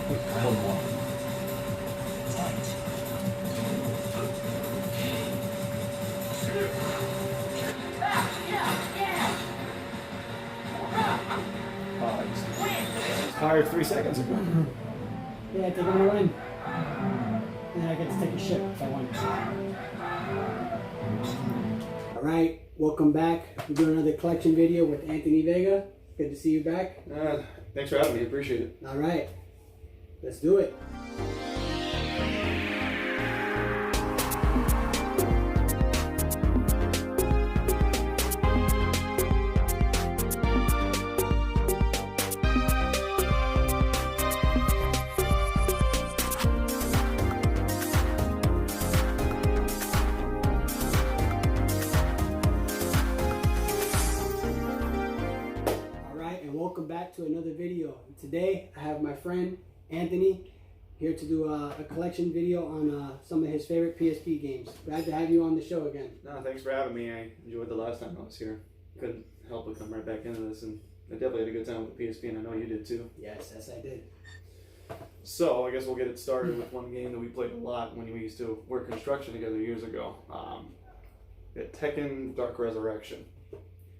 Round one. Fight. Tired 3 seconds ago. Yeah, I think I'm gonna win. And then I get to take a ship if I win. Alright, welcome back. We're doing another collection video with Anthony Vega. Good to see you back. Thanks for having me. Appreciate it. Alright, let's do it. Welcome back to another video. Today I have my friend Anthony here to do a collection video on some of his favorite PSP games. Glad to have you on the show again. No, thanks for having me. I enjoyed the last time I was here. Couldn't help but come right back into this, and I definitely had a good time with the PSP, and I know you did too. Yes, I did. So I guess we'll get it started with one game that we played a lot when we used to work construction together years ago. Tekken Dark Resurrection.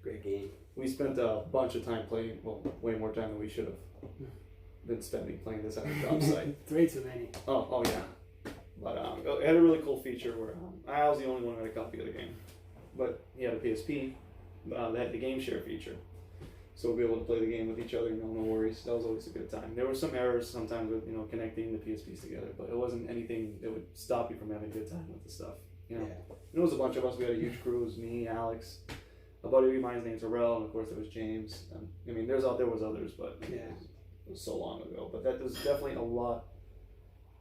Great game. We spent a bunch of time playing, well, way more time than we should have been spending playing this at a job site. Way too many. Oh yeah. But it had a really cool feature where I was the only one who had a copy of the game. But he had a PSP, they had the game share feature. So we'll be able to play the game with each other, no worries. That was always a good time. There were some errors sometimes with, connecting the PSPs together, but it wasn't anything that would stop you from having a good time with the stuff. Yeah. It was a bunch of us. We had a huge crew. It was me, Alex, a buddy of mine's named Terrell, and of course there was James. There was others, but it was so long ago. But that was definitely a lot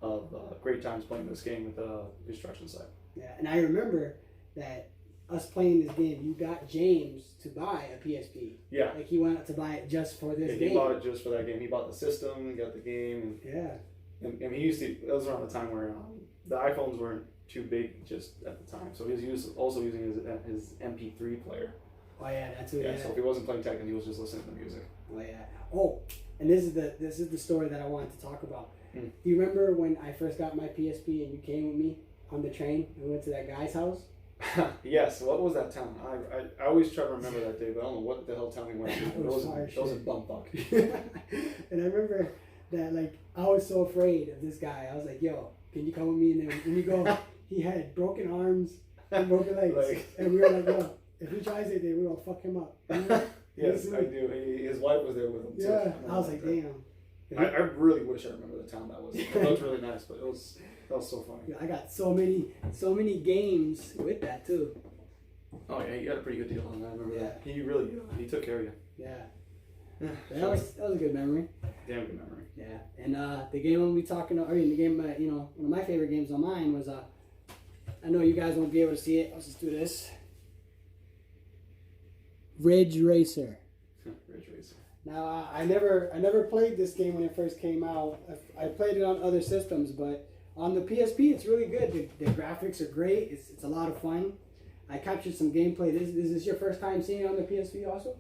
of great times playing this game with the construction site. Yeah, and I remember that us playing this game, you got James to buy a PSP. Yeah. Like he went out to buy it just for this game. He bought it just for that game. He bought the system, got the game. And he used to, that was around the time where the iPhones weren't too big just at the time. So he was also using his MP3 player. Oh yeah, that's what. Yeah, so if he wasn't playing Tekken, he was just listening to music. Oh yeah. Oh, and this is the story that I wanted to talk about. Do you remember when I first got my PSP and you came with me on the train and we went to that guy's house? Yes. What was that town? I always try to remember that day, but I don't know what the hell town we went to. It was a bumfuck. And I remember that, like, I was so afraid of this guy. I was like, yo, can you come with me? And then when you go, he had broken arms and broken legs. And we were like, yo, if he tries it, then we're going to fuck him up. Yes, I do. His wife was there with him, too. Yeah, I was like, damn. I really wish I remember the town that was. It looked really nice, but that was so funny. Yeah, I got so many games with that, too. Oh, yeah, you got a pretty good deal on that. I remember that. He took care of you. Yeah. That was a good memory. Damn good memory. Yeah, and the game we'll be talking about, the game, one of my favorite games on mine was, I know you guys won't be able to see it. Let's just do this. Ridge Racer. Ridge Racer. Now I never played this game when it first came out. I played it on other systems, but on the PSP it's really good. The graphics are great. It's a lot of fun. I captured some gameplay. Is this your first time seeing it on the PSP also?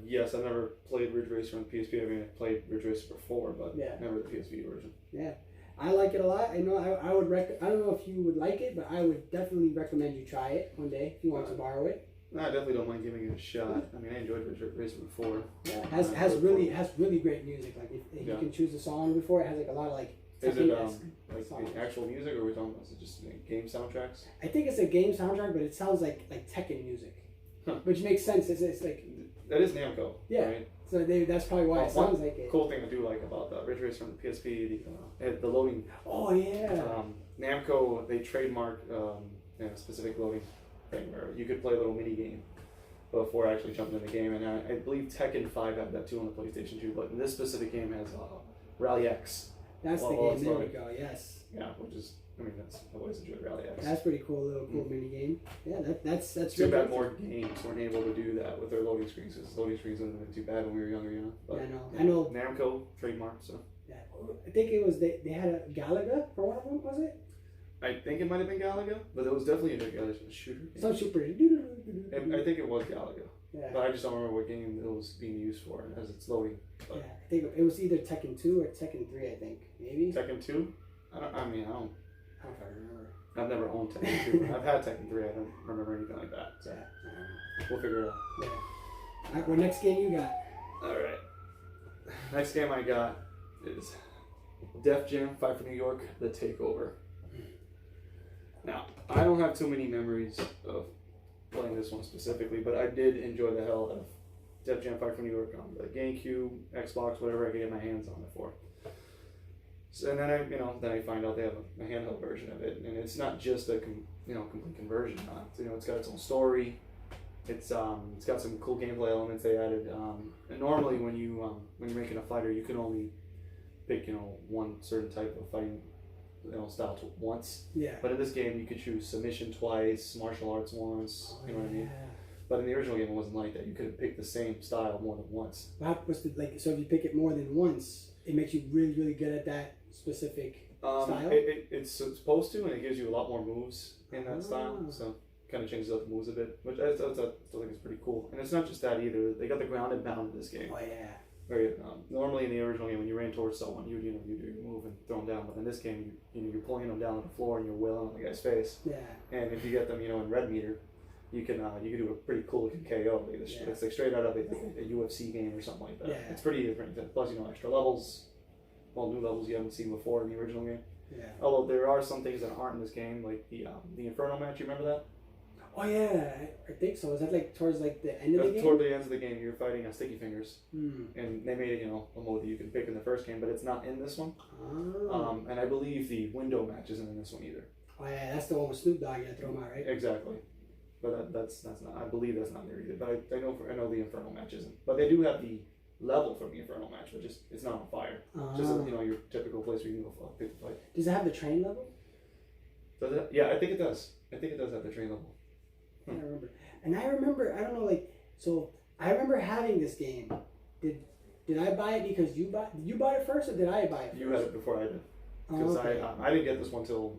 Yes, I've never played Ridge Racer on the PSP. I played Ridge Racer before, but never the PSP version. Yeah, I like it a lot. I know I don't know if you would like it, but I would definitely recommend you try it one day if you want to borrow it. No, I definitely don't mind giving it a shot. I enjoyed Ridge Racer before. Yeah, it has really great music. Like if you can choose a song before, it has like a lot of like. Is it like the actual music, or are we talking about, is it just game soundtracks? I think it's a game soundtrack, but it sounds like Tekken music, which makes sense. It's like that is Namco. Yeah, right? So that's probably why it sounds like it. Cool thing I do like about the Ridge Racer from the PSP, the loading. Oh yeah. Namco, they trademarked a specific loading thing where you could play a little mini game before actually jumping in the game, and I believe Tekken 5 had that too on the PlayStation 2, but this specific game has Rally X. That's the game. There we go. Yes. Yeah, which is, I've always enjoyed Rally X. That's pretty cool. Little cool mini game. Yeah, that's. Too bad more games weren't able to do that with their loading screens. Because loading screens wouldn't have been too bad when we were younger, But, yeah, I know. Namco trademark. So. Yeah, I think it was they had a Galaga for one of them. Was it? I think it might have been Galaga, but it was definitely a shooter game. Some shooter. I think it was Galaga. Yeah. But I just don't remember what game it was being used for as it's loading. But Yeah, I think it was either Tekken 2 or Tekken 3, I think. Maybe? Tekken 2? I don't I don't know if I remember. I've never owned Tekken 2. I've had Tekken 3. I don't remember anything like that. So Yeah, I don't know. we'll figure it out. Yeah. Alright, what next game you got? Alright. Next game I got is Def Jam Fight for New York, The Takeover. Now, I don't have too many memories of playing this one specifically, but I did enjoy the hell out of Def Jam Fight for New York on the GameCube, Xbox, whatever I could get my hands on it for. So, and then I find out they have a handheld version of it, and it's not just a complete conversion. It's got its own story. It's got some cool gameplay elements they added. And normally when you're making a fighter, you can only pick one certain type of fighting style once. Yeah. But in this game, you could choose submission twice, martial arts once. You know what I mean? But in the original game, it wasn't like that. You could pick the same style more than once. So if you pick it more than once, it makes you really, really good at that specific style? It's supposed to, and it gives you a lot more moves in that style. So kind of changes up the moves a bit, which I still think is pretty cool. And it's not just that either. They got the ground and pound in this game. Oh, yeah. Very normally in the original game, when you ran towards someone, you do your move and throw them down. But in this game, you're pulling them down to the floor and you're wailing on the guy's face. Yeah. And if you get them, in red meter, you can do a pretty cool looking KO. It's like straight out of a UFC game or something like that. Yeah. It's pretty different. Plus, extra levels, new levels you haven't seen before in the original game. Yeah. Although there are some things that aren't in this game, like the Inferno match. You remember that? Oh yeah, I think so. Is that like towards like the end of the game? Toward the end of the game, you're fighting Sticky Fingers, Hmm. and they made a mode that you can pick in the first game, but it's not in this one. Oh. And I believe the window match isn't in this one either. Oh yeah, that's the one with Snoop Dogg. You gotta throw him out, right? Exactly, but that's not. I believe that's not there either. But I know the Inferno match isn't. But they do have the level from the Inferno match, but it's not on fire. Just your typical place where you can go pick the fight. Does it have the train level? Does it? Yeah, I think it does. I think it does have the train level. I remember. And I remember, I don't know, so I remember having this game. Did I buy it because you bought it first, or did I buy it first? You had it before I did. Because I didn't get this one till,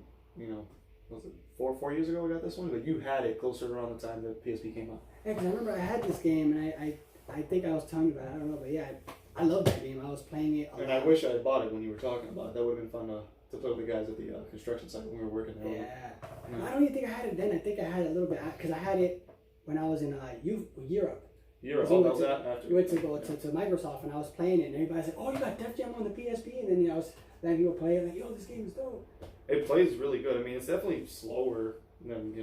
was it 4 years ago I got this one? But you had it closer around the time that PSP came out. Yeah, because I remember I had this game, and I think I was telling you about it, I don't know, but yeah, I love that game. I was playing it a lot. And I wish I had bought it when you were talking about it. That would have been fun to play with the guys at the construction site when we were working there. Yeah. I don't even think I had it then. I think I had it a little bit, because I had it when I was in Europe. Europe, So that was that after. We went to go to Microsoft, and I was playing it, and everybody's like, "Oh, you got Def Jam on the PSP?" And then I was letting people play it, like, "Yo, this game is dope." It plays really good. I mean, it's definitely slower than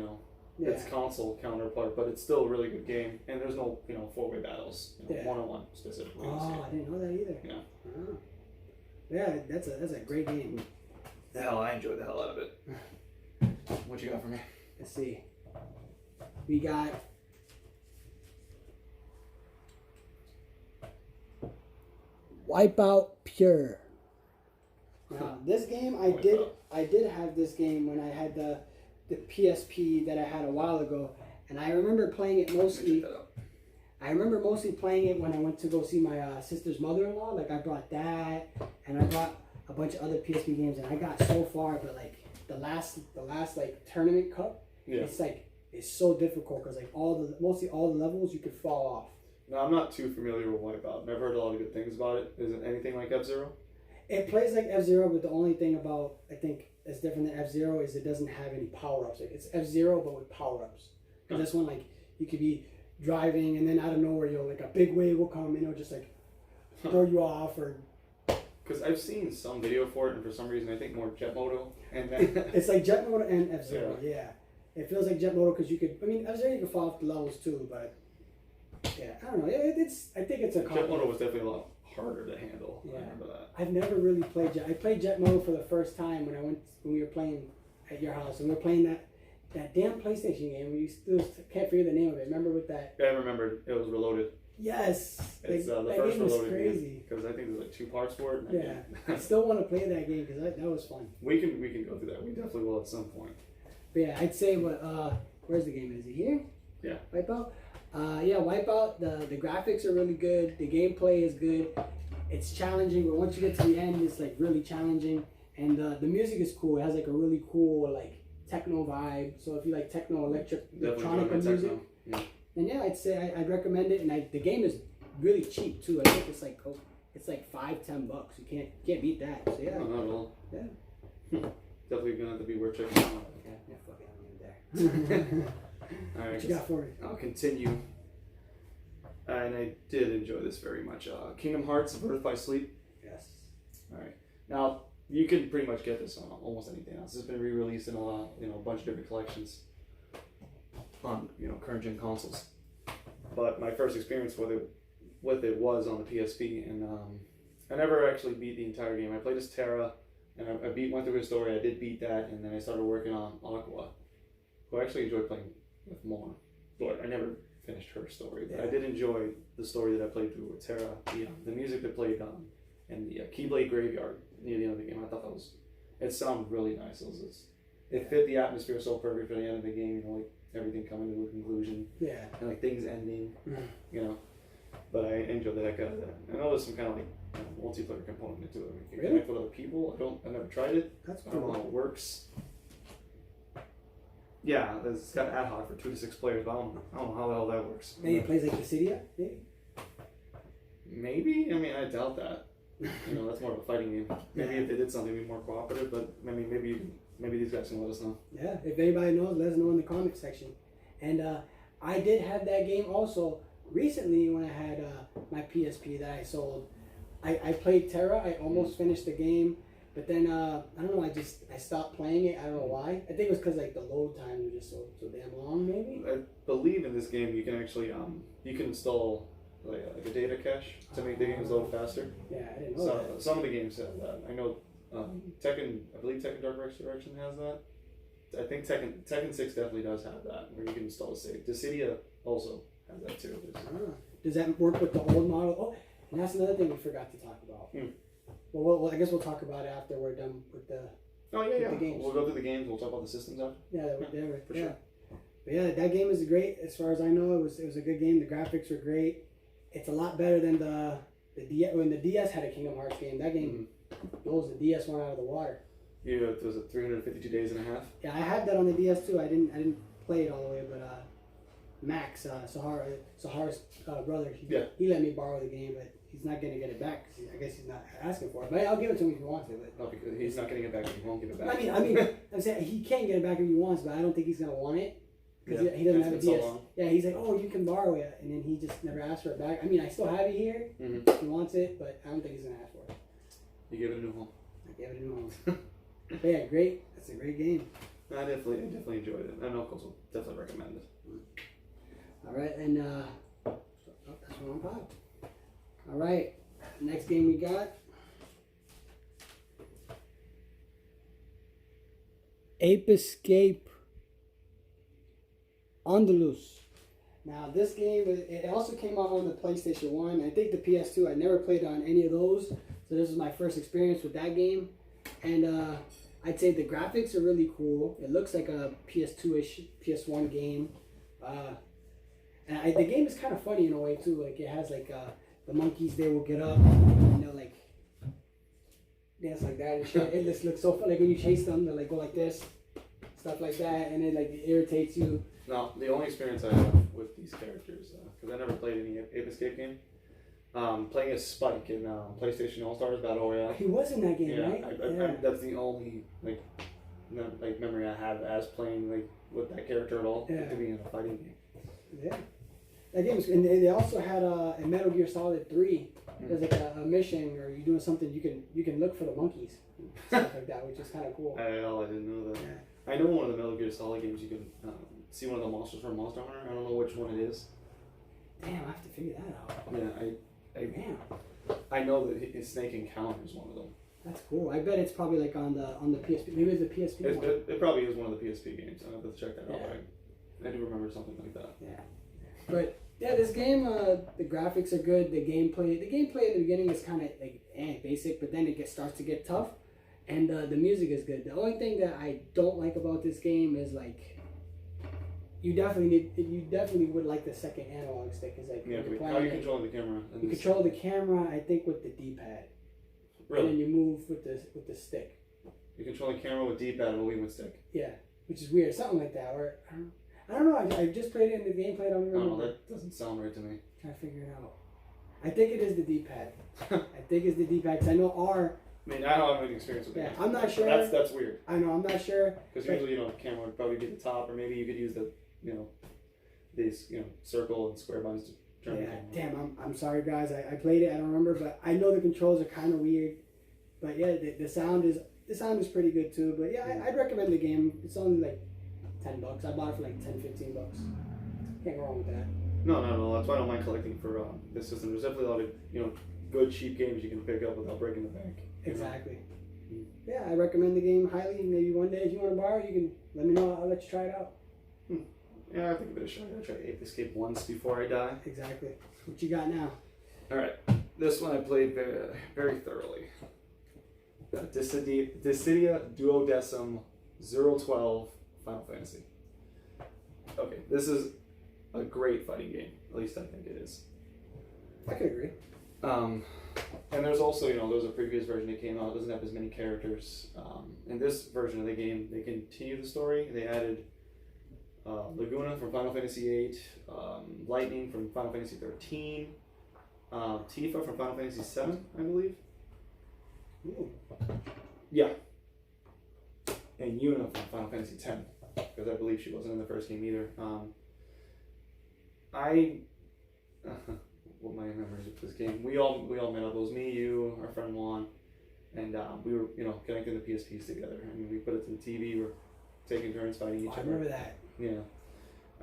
its Yeah. console counterpart, but it's still a really good game. And there's no 4-way battles, Yeah. 1-on-1 specifically. in this Oh, game. I didn't know that either. Yeah. Oh. Yeah, that's a great game. Hell, I enjoyed the hell out of it. What you got for me? Let's see. We got Wipeout Pure. Now, this game I did have this game when I had the PSP that I had a while ago, and I remember playing it mostly. I remember mostly playing it when I went to go see my sister's mother-in-law. Like I brought that, and I brought a bunch of other PSP games, and I got so far, but like the last like tournament cup, Yeah. it's so difficult because like mostly all the levels you could fall off. No, I'm not too familiar with Wipeout. I've heard a lot of good things about it. Is it anything like F-Zero? It plays like F-Zero, but the only thing about I think that's different than F-Zero is it doesn't have any power-ups. Like it's F-Zero but with power-ups. Because this one, like, you could be driving and then out of nowhere, like a big wave will come and it'll just like throw you off or. Because I've seen some video for it, and for some reason I think more Jet Moto. And then It's like Jet Moto and F-Zero, yeah. It feels like Jet Moto because you could. I mean, F-Zero you can fall off the levels too, but yeah, I don't know. I think it's a. Jet Moto was definitely a lot harder to handle. Yeah. I remember that. I've never really played Jet. I played Jet Moto for the first time when we were playing at your house, and we were playing that damn PlayStation game. We still can't figure the name of it. Remember with that? Yeah, I remember it was Reloaded. Yes, It's that the first game was Reloaded crazy. because I think there's like 2 parts for it. Yeah, I still want to play that game because that was fun. we can go through that. We definitely will at some point. But yeah, I'd say where's the game? Is it here? Yeah. Wipeout. Yeah, Wipeout. The graphics are really good. The gameplay is good. It's challenging, but once you get to the end, it's like really challenging. And the music is cool. It has like a really cool like techno vibe. So if you like techno electronica music, Techno. Yeah. then yeah, I'd say I'd recommend it. And the game is really cheap too. I think it's like $5-10. You can't beat that. So yeah. No, not at all. Yeah. Definitely gonna have to be worth checking out. Yeah, fuck it, I'm in there. All right, What you got for me? I'll continue. And I did enjoy this very much. Kingdom Hearts: Birth by Sleep. Yes. All right. Now you can pretty much get this on almost anything else. It's been re-released in a bunch of different collections on current gen consoles. But my first experience with it was on the PSP, and I never actually beat the entire game. I played as Terra, and I went through his story. I did beat that, and then I started working on Aqua, who I actually enjoyed playing with more. But I never finished her story. But I did enjoy the story that I played through with Terra. The music that played on, and the Keyblade Graveyard near the end of the game. I thought it sounded really nice. It fit the atmosphere so perfect for the end of the game. Like everything coming to a conclusion. Yeah. And like things ending. But I enjoyed the heck out of that. I know there's some kind of multiplayer component to it. You can connect with other people. I've never tried it. That's cool. I don't know how it works. Yeah, it's got ad hoc for 2 to 6 players, but I don't know how the hell that works. Maybe it plays like Dissidia? Maybe? I mean, I doubt that. That's more of a fighting game. Maybe if they did something, it'd be more cooperative, but I mean, maybe these guys can let us know. Yeah, if anybody knows, let us know in the comment section. And I did have that game also recently when I had my PSP that I sold. I played Terra. I almost finished the game, but then I don't know. I stopped playing it. I don't know why. I think it was because the load time was just so damn long. Maybe. I believe in this game you can actually you can install like a data cache to make the games load faster. Yeah, I didn't know that. Some of the games have that. I know I believe Tekken Dark Resurrection has that. I think Tekken 6 definitely does have that, where you can install a save. Dissidia also has that too. Does that work with the old model? Oh, and that's another thing we forgot to talk about. Well, I guess we'll talk about it after we're done with the. Oh yeah. The games. We'll go through the games. We'll talk about the systems after. Yeah, for sure. But yeah, that game is great. As far as I know, it was a good game. The graphics were great. It's a lot better than the DS. When the DS had a Kingdom Hearts game, that game blows the DS one out of the water. Yeah, was it 352 days and a half? Yeah, I had that on the DS too. I didn't play it all the way, but Max Sahara's brother, he let me borrow the game, but he's not gonna get it back. I guess he's not asking for it. But I'll give it to him if he wants it. But because he's not getting it back. He won't give it back. I mean, I'm saying he can get it back if he wants, but I don't think he's gonna want it because he doesn't have a DS. Yeah, he's like, oh, you can borrow it, and then he just never asked for it back. I mean, I still have it here. He wants it, but I don't think he's gonna ask for it. You give it a new home. I gave it a new home. But yeah, great. That's a great game. I definitely enjoyed it. And Knuckles will definitely recommend it. All right, and that's the wrong pod. All right, next game we got Ape Escape Andalus. Now this game, it also came out on the PlayStation 1. I think the PS2. I never played on any of those, so this is my first experience with that game. And I'd say the graphics are really cool. It looks like a PS2-ish, PS1 game. And the game is kind of funny in a way too. Like it has the monkeys, they will get up and they'll like dance like that and shit. It just looks so fun. Like when you chase them, they'll go like this, stuff like that, and it irritates you. No, the only experience I have with these characters, because I never played any Ape Escape game, playing as Spike in PlayStation All Stars Battle Royale. He was in that game, right? That's the only memory I have as playing with that character at all. Yeah. Being in a fighting game. Yeah. That game's, and they also had in Metal Gear Solid 3. There's a mission or you're doing something, you can look for the monkeys, stuff like that, which is kind of cool. I didn't know that. Yeah. I know one of the Metal Gear Solid games you can see one of the monsters from Monster Hunter. I don't know which one it is. Damn, I have to figure that out. Yeah, Damn. I know that Snake Encounter is one of them. That's cool. I bet it's probably on the PSP. Maybe it's the PSP one. It probably is one of the PSP games. I'll have to check that out. Yeah. I do remember something like that. Yeah. But yeah, this game, the graphics are good. The gameplay in the beginning is kind of basic, but then it starts to get tough, and the music is good. The only thing that I don't like about this game is you definitely would like the second analog stick. Is how are you controlling the camera? You control the camera, I think, with the D-pad. Really? And then you move with the stick. You control the camera with D-pad and moving with stick. Yeah, which is weird. Something like that, or I I don't know. I just played it in the gameplay. I don't I don't know. remember. That doesn't sound right to me. Trying to figure it out. I think it is the D-pad. I think it's the D-pad because I know R. I mean, I don't have any experience with Yeah, it. I'm not sure. That's weird. I know. I'm not sure. Because usually, the camera would probably be the top, or maybe you could use the, these, circle and square buttons to turn the Yeah. camera. Damn. I'm sorry, guys. I played it. I don't remember, but I know the controls are kind of weird. But yeah, the sound is pretty good too. But yeah, I'd recommend the game. It's only like $10. I bought it for like $10-15. Can't go wrong with that. No. That's why I don't mind collecting for this system. There's definitely a lot of good cheap games you can pick up without breaking the bank. Exactly. Yeah, I recommend the game highly. Maybe one day if you want to borrow, you can let me know. I'll let you try it out. Yeah, I think give it a shot. I try to Ape Escape once before I die. Exactly. What you got now? All right, this one I played very, very thoroughly. Dissidia Duodecim 012 Final Fantasy. Okay, this is a great fighting game. At least I think it is. I could agree. And there's also, there's a previous version that came out. It doesn't have as many characters. In this version of the game, they continue the story. They added Laguna from Final Fantasy VIII, Lightning from Final Fantasy XIII, Tifa from Final Fantasy VII, I believe. Ooh. Yeah. And Yuna from Final Fantasy X, because I believe she wasn't in the first game either. What my memories of this game? We all met up. It was me, you, our friend Juan, and we were connecting the PSPs together. I mean, we put it to the TV. We're taking turns fighting each other. I remember that. Yeah.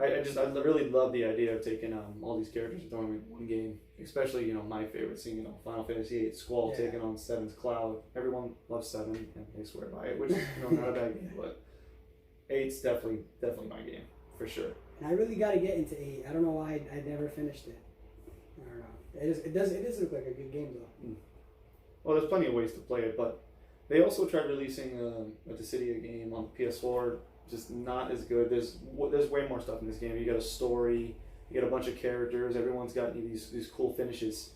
I really love the idea of taking all these characters and throwing them in one game. Especially my favorite scene, Final Fantasy VIII Squall taking on Seven's Cloud. Everyone loves Seven and they swear by it, which is not a bad game, but eight's definitely my game for sure. And I really got to get into 8. I don't know why I never finished it. I don't know. It does look like a good game though. Well, there's plenty of ways to play it, but they also tried releasing a Dissidia game on the PS4. Just not as good. There's way more stuff in this game. You got a story. You got a bunch of characters. Everyone's got these cool finishes.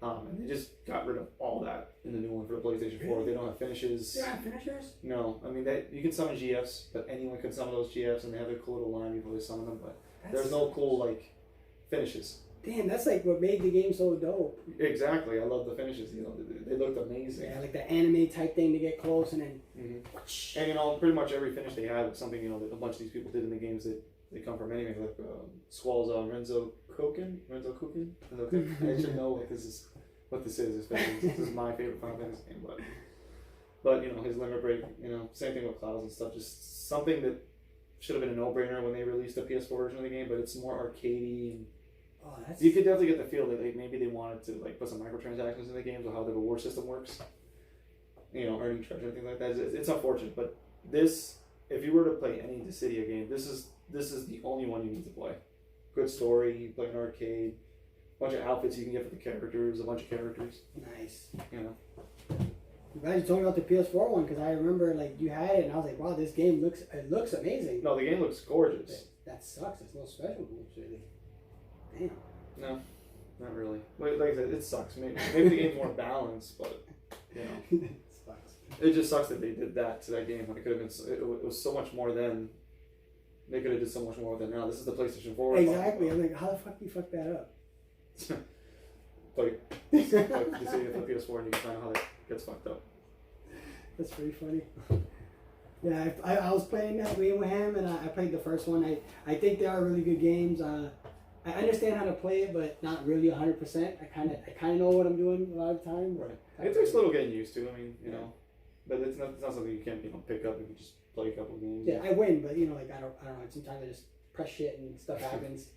And they just got rid of all that in the new one for the PlayStation 4. They don't have finishes. They don't have finishers? No. I mean, you can summon GFs, but anyone can summon those GFs, and they have their cool little line before they summon them. But there's no cool finishes. Damn, that's like what made the game so dope. Exactly. I love the finishes. They looked amazing. Yeah, like the anime type thing to get close and then. And pretty much every finish they have is something that a bunch of these people did in the games that they come from anyway. Like Squall's Renzo Kukin. I should know what this is. Especially this is my favorite Final Fantasy game. But his limit break. Same thing with Clouds and stuff. Just something that should have been a no-brainer when they released the PS4 version of the game. But it's more arcadey and. Oh, that's... You could definitely get the feel that maybe they wanted to put some microtransactions in the games or how the reward system works. Earning treasure and things like that. It's unfortunate, but this, if you were to play any Dissidia game, this is the only one you need to play. Good story, you play an arcade, bunch of outfits you can get for the characters, a bunch of characters. Nice. I'm glad you told me about the PS4 one because I remember you had it and I was like, wow, this game looks amazing. No, the game looks gorgeous. That sucks. It's no special moves really. Damn. No, not really. Like I said, it sucks. Maybe the game's more balanced, but It sucks. It just sucks that they did that to that game when it could have been. It was so much more then. They could have did so much more than now. This is the PlayStation 4. Exactly. I'm like, how the fuck do you fuck that up? Like you see it on the PS4 and you can find out how that gets fucked up. That's pretty funny. Yeah, I was playing that game with him, and I played the first one. I think they are really good games. I understand how to play it, but not really 100%. I kind of know what I'm doing a lot of the time. Right. It takes a little getting used to. I mean, but it's not something you can't pick up if you just play a couple of games. Yeah, I win, but I don't know. Sometimes I just press shit and stuff happens.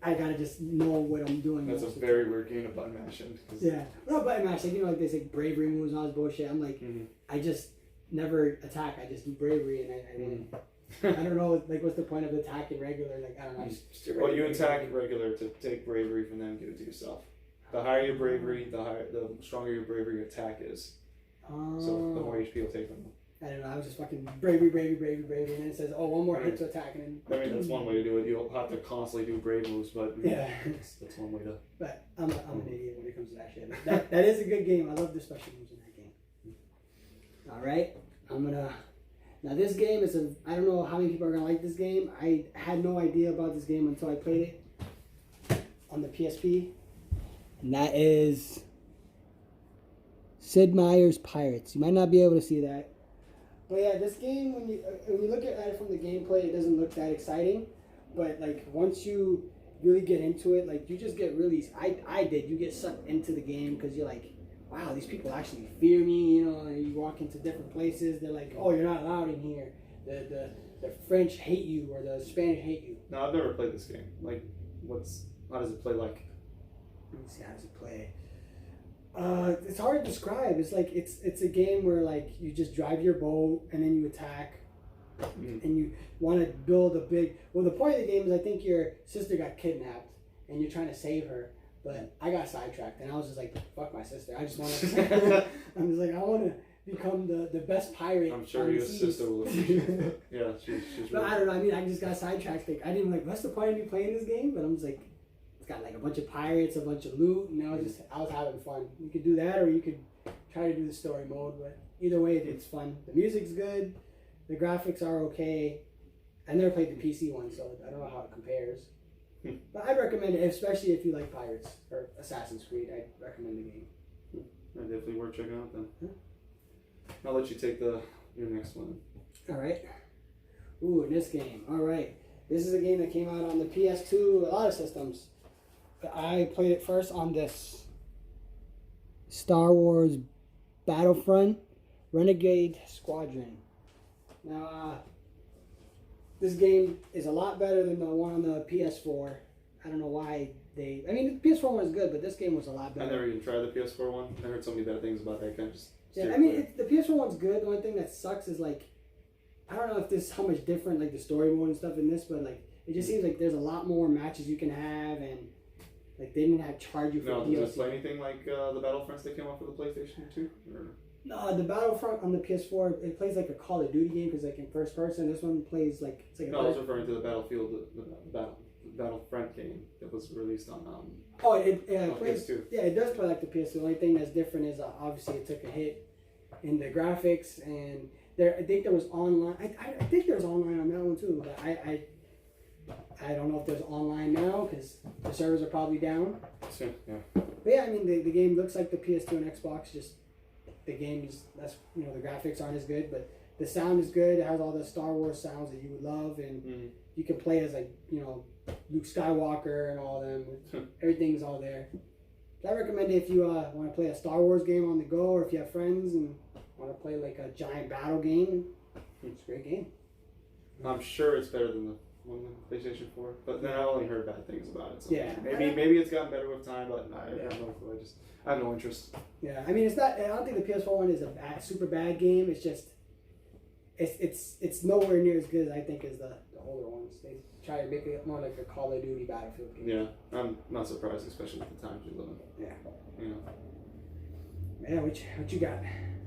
I gotta just know what I'm doing. That's a very weird game of button mashing. Yeah, no button mash. They say bravery moves and all this bullshit. I'm like, I just never attack. I just do bravery, and I don't know. What's the point of attacking regular? I don't know. Well, you attack regular to take bravery from them, give it to yourself. The higher your bravery, the stronger your bravery attack is. So the more HP you'll take from them. I don't know. I was just fucking bravery, and then it says, one more hit to attack, and then. I mean, that's one way to do it. You'll have to constantly do brave moves, but yeah, that's one way to. But I'm an idiot when it comes to that shit. That is a good game. I love the special moves in that game. All right, I'm gonna Now this game is I don't know how many people are gonna like this game. I had no idea about this game until I played it on the PSP. And that is Sid Meier's Pirates. You might not be able to see that. But yeah, this game, when you look at it from the gameplay, it doesn't look that exciting. But like once you really get into it, like you just get really, I did, you get sucked into the game because you're like, wow, these people actually fear me, you know, and you walk into different places, they're like, oh, you're not allowed in here. The French hate you or the Spanish hate you. No, I've never played this game. Like, how does it play like? Let me see, how does it play? It's hard to describe. It's like it's a game where like you just drive your boat and then you attack, and you want to build a big. Well, the point of the game is I think your sister got kidnapped and you're trying to save her, but I got sidetracked and I was just like, fuck my sister. I just want to. I'm just like I want to become the best pirate. I'm sure your sister will appreciate it. Yeah, she's But really. I don't know. I mean, I just got sidetracked. Like, I didn't like. What's the point of me playing this game? But I'm just like. Got like a bunch of pirates, a bunch of loot, and I was having fun. You could do that, or you could try to do the story mode. But either way, it's fun. The music's good, the graphics are okay. I never played the PC one, so I don't know how it compares. But I'd recommend it, especially if you like pirates or Assassin's Creed. I'd recommend the game. Definitely worth checking out then. I'll let you take your next one. All right. Ooh, in this game. All right. This is a game that came out on the PS2, a lot of systems. I played it first on this Star Wars Battlefront Renegade Squadron. Now, this game is a lot better than the one on the PS4. I don't know why the PS4 one was good, but this game was a lot better. I never even tried the PS4 one. I heard so many bad things about that. Kind of just. Yeah, I mean, the PS4 one's good. The only thing that sucks is like, I don't know if this how much different like the story mode and stuff in this, but like it just seems like there's a lot more matches you can have and. Like, they didn't have to charge you for No, DLC. does it play anything like the Battlefronts that came out for the PlayStation 2? Or? No, the Battlefront on the PS4, it plays like a Call of Duty game because, like, in first person. This one plays like it's like a. No, I was referring to the Battlefield, the Battlefront game that was released on. It plays. PS2. Yeah, it does play like the PS2. The only thing that's different is obviously it took a hit in the graphics, and I think there was online. I think there's online on that one too, but I don't know if there's online now because the servers are probably down. Yeah. But yeah, I mean the game looks like the PS2 and Xbox. Just the game's the graphics aren't as good, but the sound is good. It has all the Star Wars sounds that you would love, and you can play as like Luke Skywalker and all them. Everything's all there. So I recommend it if you want to play a Star Wars game on the go, or if you have friends and want to play like a giant battle game. It's a great game. I'm sure it's better than the one on PlayStation 4, but then I only heard bad things about it. So Yeah. maybe it's gotten better with time, but I have no clue. I have no interest. Yeah, I mean it's not. I don't think the PS4 one is a super bad game. It's just it's nowhere near as good as I think as the older ones. They try to make it more like a Call of Duty Battlefield game. Yeah, I'm not surprised, especially with the times we live in. Yeah. You know. Yeah, what you got?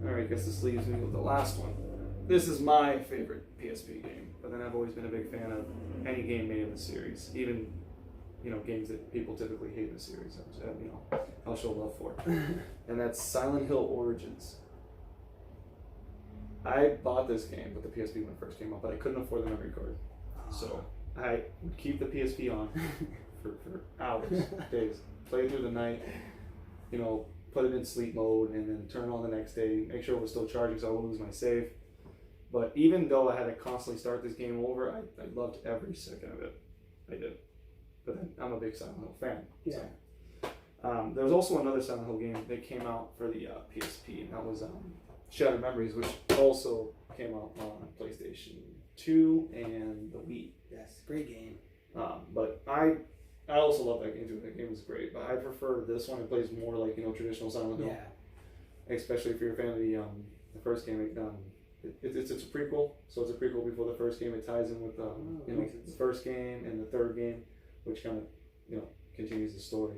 All right, guess this leaves me with the last one. This is my favorite PSP game, but then I've always been a big fan of any game made in the series, even games that people typically hate in the series. I'll show love for, and that's Silent Hill Origins. I bought this game with the PSP when it first came out, but I couldn't afford the memory card, so I would keep the PSP on for hours, days, play through the night, put it in sleep mode, and then turn it on the next day, make sure it was still charging so I wouldn't lose my save. But even though I had to constantly start this game over, I loved every second of it. I did. But then I'm a big Silent Hill fan. Yeah. So. There was also another Silent Hill game that came out for the PSP, and that was Shattered Memories, which also came out on PlayStation 2 and the Wii. Yes, great game. But I also love that game too. That game was great, but I prefer this one. It plays more like traditional Silent Hill. Yeah. Especially if you're a fan of the first game. It's a prequel, so it's a prequel before the first game. It ties in with the first game and the third game, which kind of continues the story.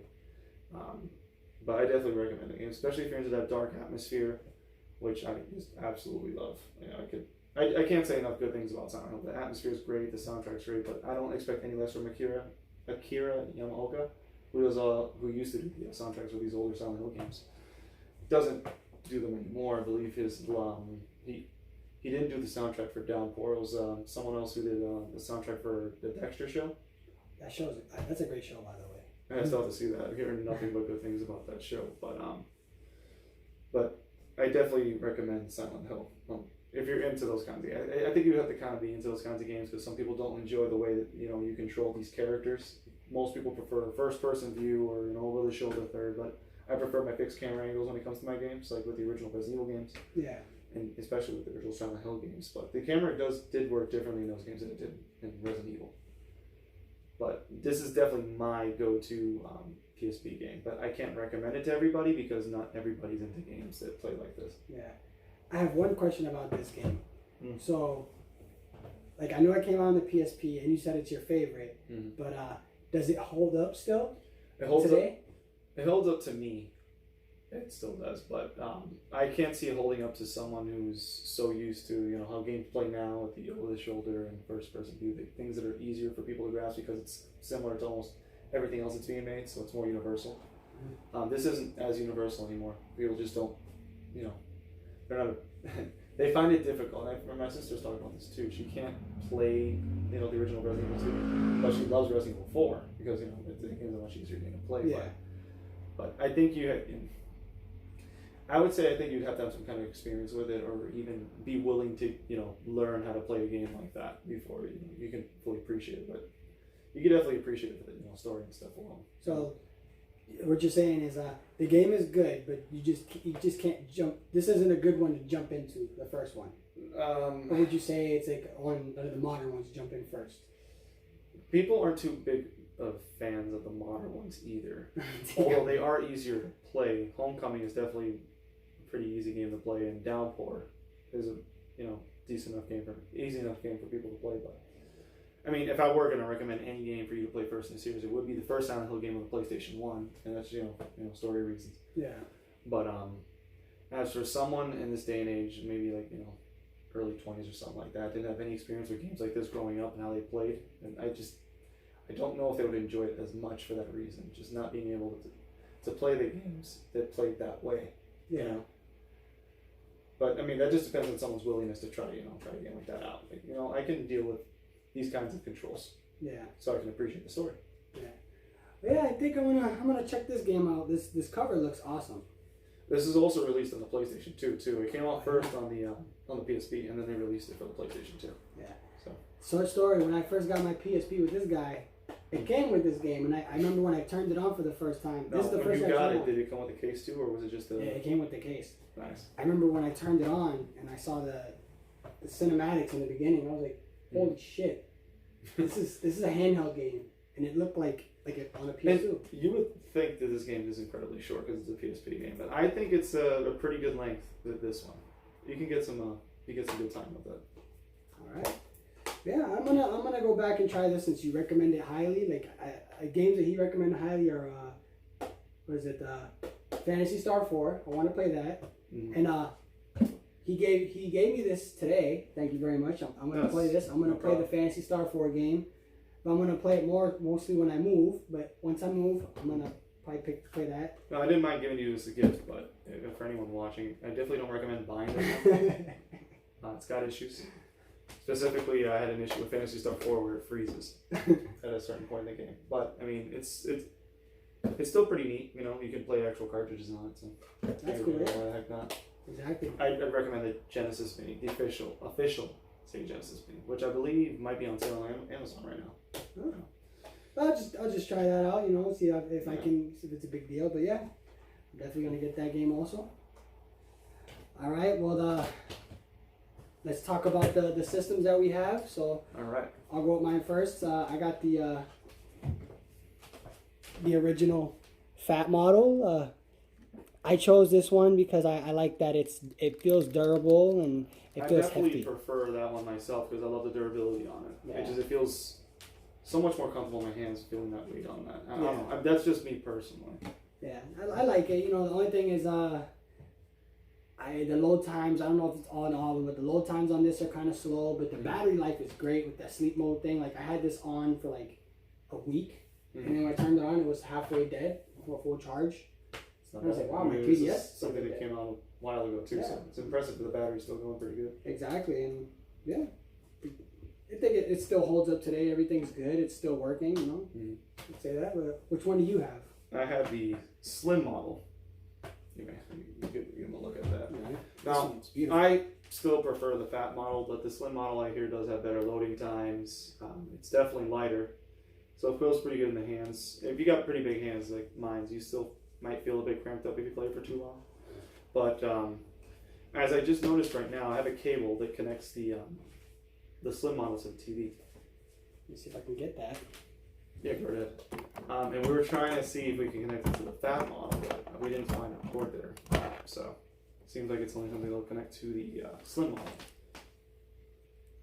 But I definitely recommend it, especially if you're into that dark atmosphere, which I just absolutely love. I can't say enough good things about Silent Hill. The atmosphere is great, the soundtrack's great, but I don't expect any less from Akira Yamaoka, who used to do the soundtracks for these older Silent Hill games. Doesn't do them anymore. I believe he didn't do the soundtrack for Downpour. It was someone else who did the soundtrack for the Dexter show. That's a great show, by the way. And I still have to see that. I've heard nothing but good things about that show. But I definitely recommend Silent Hill. If you're into those kinds of games, I think you have to kind of be into those kinds of games because some people don't enjoy the way that you control these characters. Most people prefer a first-person view or over-the-shoulder third, but I prefer my fixed camera angles when it comes to my games, like with the original Resident Evil games. Yeah. And especially with the original Silent Hill games. But the camera did work differently in those games than it did in Resident Evil. But this is definitely my go-to PSP game. But I can't recommend it to everybody because not everybody's into games that play like this. Yeah. I have one question about this game. Mm. So, like, I know it came out on the PSP, and you said it's your favorite, but does it hold up still It holds today? up. It holds up to me. It still does, but I can't see it holding up to someone who's so used to how games play now with the over-the-shoulder and first-person view, the things that are easier for people to grasp because it's similar to almost everything else that's being made, so it's more universal. This isn't as universal anymore. People just don't, they're not. They find it difficult. And my sister's talking about this too. She can't play, the original Resident Evil 2, but she loves Resident Evil 4 because the game's a much easier game to play. Yeah. But I think I would say I think you'd have to have some kind of experience with it, or even be willing to, learn how to play a game like that before you can fully appreciate it. But you can definitely appreciate it for the story and stuff alone. So, what you're saying is the game is good, but you just can't jump. This isn't a good one to jump into, the first one. Or would you say it's like one of the modern ones to jump in first? People aren't too big of fans of the modern ones either. Although they are easier to play. Homecoming is definitely a pretty easy game to play, and Downpour is a easy enough game for people to play. But I mean, if I were going to recommend any game for you to play first in the series, it would be the first Silent Hill game on the PlayStation 1, and that's story reasons. Yeah. But as for someone in this day and age, maybe like early 20s or something like that, didn't have any experience with games like this growing up and how they played, and I don't know if they would enjoy it as much for that reason, just not being able to play the games that played that way. Yeah. But I mean, that just depends on someone's willingness to try a game like that out. Like, I can deal with these kinds of controls. Yeah. So I can appreciate the story. Yeah, I think I'm gonna check this game out. This cover looks awesome. This is also released on the PlayStation 2 too. It came out first on the PSP, and then they released it for the PlayStation 2. Yeah. So Short story: when I first got my PSP with this guy, it came with this game, and I remember when I turned it on for the first time. now, This is the when first you time I got turned it, on. did it come with the case too, or was it just Yeah, it came with the case. Nice? I remember when I turned it on and I saw the cinematics in the beginning. I was like, "Holy shit! This is a handheld game," and it looked like it on a PS2. And you would think that this game is incredibly short because it's a PSP game, but I think it's a pretty good length with this one. You can get some good time with it. All right. Yeah, I'm gonna go back and try this since you recommend it highly. Like games that he recommended highly are what is it? Phantasy Star 4. I want to play that. Mm-hmm. And he gave me this today. Thank you very much. I'm gonna play this. I'm gonna play the Phantasy Star 4 game. But I'm gonna play it mostly when I move. But once I move, I'm gonna probably play that. No, I didn't mind giving you this as a gift, but for anyone watching, I definitely don't recommend buying it. It's got issues. Specifically, I had an issue with Phantasy Star 4 where it freezes at a certain point in the game. But I mean, it's still pretty neat. You can play actual cartridges on it. So That's cool. why the heck not? Exactly. I'd recommend the Genesis Mini, the official Sega Genesis Mini, which I believe might be on sale on Amazon right now. Oh. I'll just try that out. See if I can, if it's a big deal. But yeah, I'm definitely gonna get that game also. All right. Well, let's talk about the systems that we have. So All right. I'll go with mine first. I got the original fat model. I chose this one because I like that it feels durable and it feels I definitely hefty. prefer that one myself because I love the durability on it. Yeah. It feels so much more comfortable in my hands feeling that weight on that. I don't Yeah. know. That's just me personally. Yeah, I like it. The only thing is the load times. I don't know if it's all in all, but the load times on this are kind of slow. But the battery life is great with that sleep mode thing. Like I had this on for like a week, and then when I turned it on, it was halfway dead, full charge. I was like, wow, my This 3DS. is something that came out while ago too. Yeah. So it's impressive that the battery's still going pretty good. Exactly, and yeah, I think it still holds up today. Everything's good. It's still working. You know, I'd say that. But which one do you have? I have the slim model. You could give them a look at that. Right. Now, This one's beautiful. I still prefer the fat model, but the slim model I hear does have better loading times. It's definitely lighter, so it feels pretty good in the hands. If you got pretty big hands like mine, you still might feel a bit cramped up if you play for too long. But as I just noticed right now, I have a cable that connects the slim model to the TV. Let me see if I can get that. Yeah, go ahead. And we were trying to see if we can connect it to the fat model, but we didn't find a port there. So it seems like it's only something that'll connect to the slim model.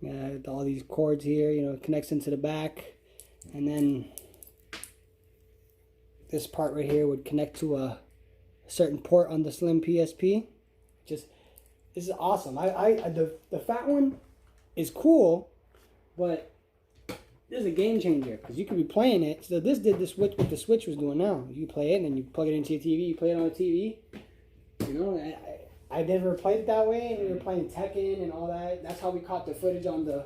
Yeah, all these cords here. You know, it connects into the back, and then this part right here would connect to a certain port on the slim PSP. This is awesome. The fat one is cool, but this is a game changer because you could be playing it. So this did the switch what the Switch was doing now. You play it and then you plug it into your TV. You play it on the TV. You know, I never played it that way, and we were playing Tekken and all that. That's how we caught the footage on the.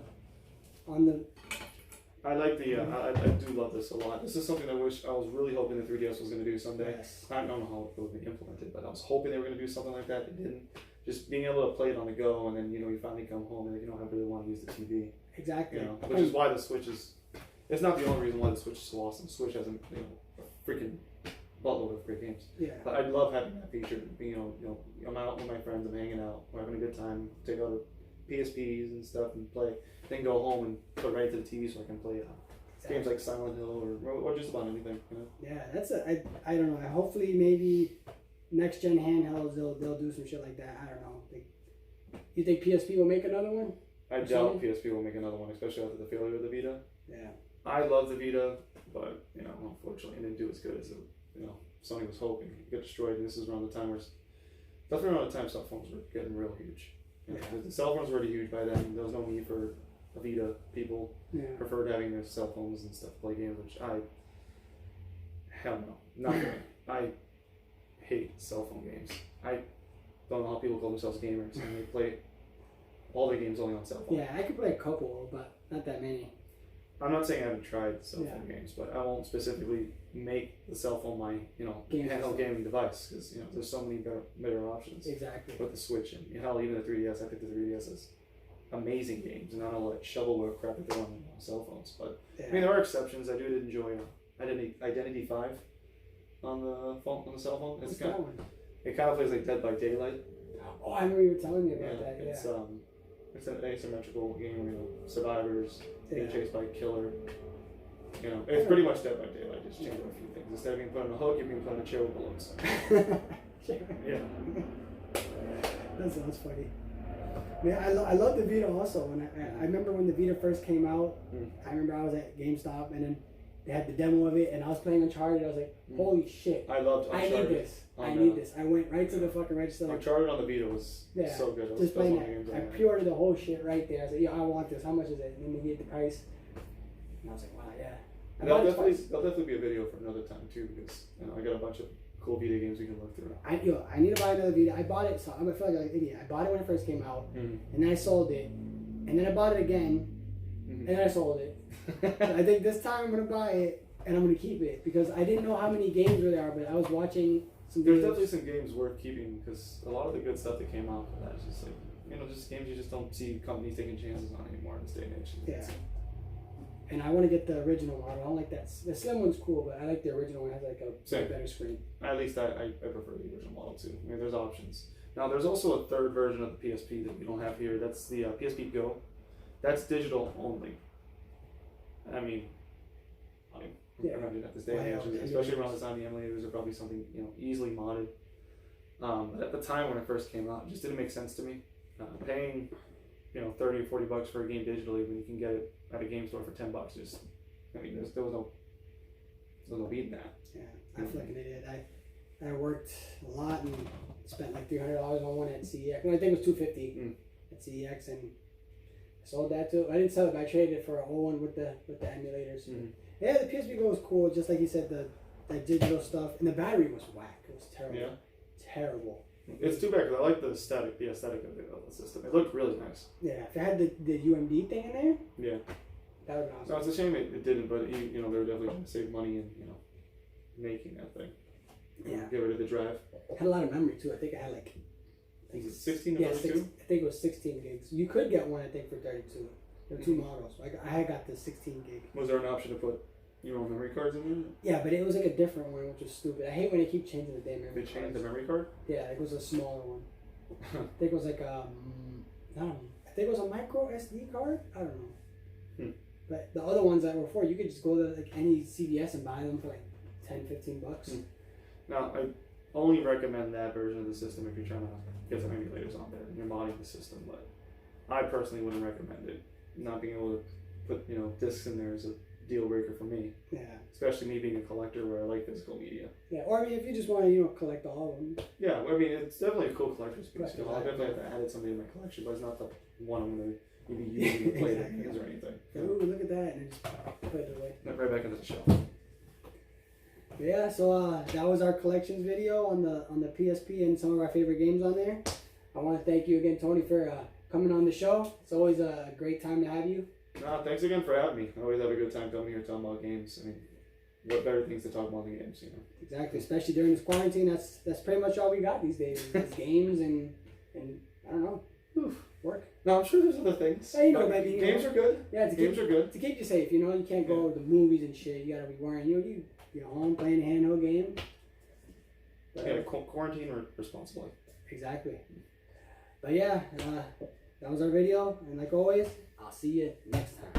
I like the. I do love this a lot. This is something I was really hoping the 3DS was going to do someday. Yes. I don't know how it would be implemented, but I was hoping they were going to do something like that. They didn't. Just being able to play it on the go, and then you finally come home and you don't really want to use the TV. Exactly. Which is why the Switch is. It's not the only reason why the Switch is so awesome. The Switch has a freaking buttload of great games. Yeah. But I love having that feature. I'm out with my friends, I'm hanging out, we're having a good time. Take out the PSPs and stuff and play. Then go home and put it right to the TV so I can play games like Silent Hill or just about anything. Yeah, I don't know. Hopefully, maybe next gen handhelds they'll do some shit like that. I don't know. You think PSP will make another one? I doubt PSP will make another one, especially after the failure of the Vita. Yeah. I love the Vita, but unfortunately, it didn't do as good as Sony was hoping. It got destroyed, and this is around the time cell phones were getting real huge. The cell phones were already huge by then. There was no need for a Vita. People preferred having their cell phones and stuff to play games, which hell no, not really. I hate cell phone games. I don't know how people call themselves gamers and they play all their games only on cell phone. Yeah, I could play a couple, but not that many. I'm not saying I haven't tried cell phone games, but I won't specifically make the cell phone my handheld gaming device because there's so many better options. Exactly. With the Switch and even the 3DS, I think the 3DS is amazing games and not all that shovelware crap that they're on cell phones. But I mean, there are exceptions. I did enjoy Identity 5 on the phone on the cell phone. It kind of plays like Dead by Daylight. Oh, I remember you were telling me about that. Yeah. It's an asymmetrical game where survivors being chased by a killer. It's pretty much Dead by Daylight, just changing a few things. Instead of being put on a hook, you're being put on a chair with balloons. Yeah. That sounds funny. Man, I love the Vita also. And I remember when the Vita first came out, I remember I was at GameStop and then they had the demo of it and I was playing Uncharted. I was like, holy shit. I loved Uncharted. I need this. I went right to the fucking register. Uncharted on the Vita was so good. Just playing that. I pre-ordered the whole shit right there. I said, I want this. How much is it? And then they gave the price. And I was like, wow, yeah. There'll definitely be a video for another time too because I got a bunch of cool Vita games we can look through. I need to buy another Vita. I bought it, so I feel like an idiot. I bought it when it first came out, and then I sold it, and then I bought it again, and then I sold it. So I think this time I'm gonna buy it, and I'm gonna keep it because I didn't know how many games there are, but I was watching some. There's definitely some games worth keeping because a lot of the good stuff that came out for that is just like just games you just don't see companies taking chances on anymore in this day and age. Yeah. And I want to get the original model. I don't like that. The slim one's cool, but I like the original one. It has like a better screen. At least I prefer the original model too. I mean, there's options. Now, there's also a third version of the PSP that we don't have here. That's the PSP Go. That's digital only. I mean, at this day and age, especially around the time of the emulators are probably something easily modded. But at the time when it first came out, it just didn't make sense to me. Paying $30 or $40 for a game digitally when you can get it at a game store for $10. There was no beating that. Yeah, I feel like an idiot. I worked a lot and spent like $300 on one at CEX. I think it was $250 at CEX, and I sold that too. I didn't sell it, but I traded it for an old one with the emulators. Yeah, the PSP Go was cool, just like you said. The digital stuff and the battery was whack. It was terrible. Yeah. Terrible. It's too bad because I like the aesthetic of the system. It looked really nice. Yeah, if it had the UMD thing in there, Yeah. that would have been awesome. No, it's a shame it didn't, but they were definitely trying to save money and making that thing. Yeah. Get rid of the drive. It had a lot of memory too. I think it had like. Is it 16 or Yeah, 32? I think it was 16 gigs. You could get one, I think, for 32. There were two models. I got the 16 gig. Was there an option to put your own memory cards in there? Yeah, but it was like a different one, which was stupid. I hate when they keep changing the damn memory They changed the cards. memory card? Yeah, it was a smaller one. I think it was like I think it was a micro SD card. I don't know. But the other ones that were for, you could just go to like any CVS and buy them for like $10-15. Now, I only recommend that version of the system if you're trying to get some emulators on there and you're modding the system. But I personally wouldn't recommend it. Not being able to put discs in there is a deal breaker for me. Yeah. Especially me being a collector where I like physical media. Yeah, or I mean, if you just want to, collect all of them. Yeah, I mean, it's definitely a cool collector's piece. Right, I'll definitely have to add it someday in my collection, but it's not the one I'm going to be using to play the Exactly. games or anything. Ooh, look at that, and just put it away. Right back into the shelf. But yeah, so that was our collections video on the PSP and some of our favorite games on there. I want to thank you again, Tony, for coming on the show. It's always a great time to have you. No, thanks again for having me. I always have a good time coming here talking about games. I mean, what better things to talk about than games, Exactly, especially during this quarantine. That's pretty much all we got these days. Is games and I don't know, work. No, I'm sure there's other things. Yeah, But maybe, games are good. Yeah, Games are good. to keep you safe. You can't go to the movies and shit. You gotta be wearing. You home playing a handheld game. But, Yeah, quarantine responsibly. Exactly. But yeah, that was our video, and like always, I'll see you next time.